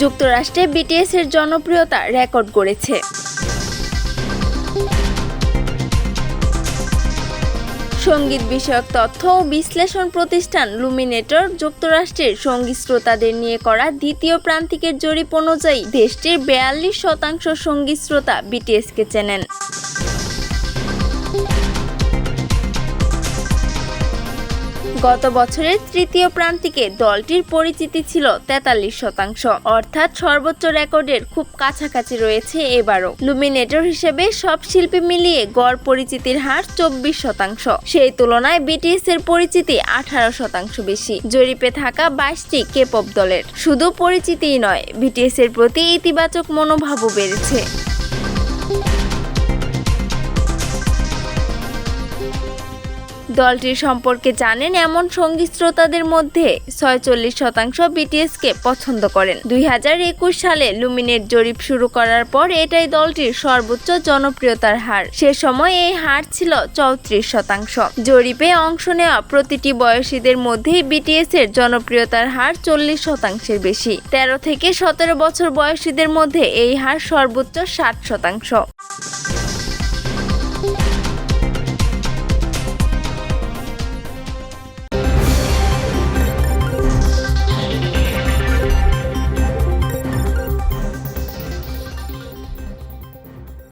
যুক্তরাষ্ট্রে বিটিএস এর জনপ্রিয়তা রেকর্ড গড়েছে। সঙ্গীত বিষয়ক তথ্য ও বিশ্লেষণ প্রতিষ্ঠান লুমিনেটর যুক্তরাষ্ট্রের সঙ্গীত শ্রোতাদের নিয়ে করা দ্বিতীয় প্রান্তিকের জরিপ অনুযায়ী দেশটির 42% সঙ্গীত শ্রোতা বিটিএসকে চেনেন। গত বছরের তৃতীয় প্রান্তিকে দলটির পরিচিতি ছিল 43%, অর্থাৎ সর্বোচ্চ রেকর্ডের খুব কাছাকাছি রয়েছে এবারও। লুমিনেটর হিসেবে সব শিল্পী মিলিয়ে গড় পরিচিতির হার 24%, সেই তুলনায় বিটিএস এর পরিচিতি 18% বেশি। জরিপে থাকা 22টি কে-পপ দলের শুধু পরিচিতিই নয়, বিটিএস এর প্রতি ইতিবাচক মনোভাবও বেড়েছে। দলটির সম্পর্কে জানেন এমন সঙ্গীত শ্রোতাদের মধ্যে 46% বিটিএসকে পছন্দ করেন। 2021 সালে লুমিনেট জরিপ শুরু করার পর এটাই দলটির সর্বোচ্চ জনপ্রিয়তার হার। সে সময় এই হার ছিল 34%। জরিপে অংশ নেওয়া প্রতিটি বয়সীদের মধ্যেই বিটিএস এর জনপ্রিয়তার হার 40%-এর বেশি। 13 থেকে 17 বছর বয়সীদের মধ্যে এই হার সর্বোচ্চ 60%।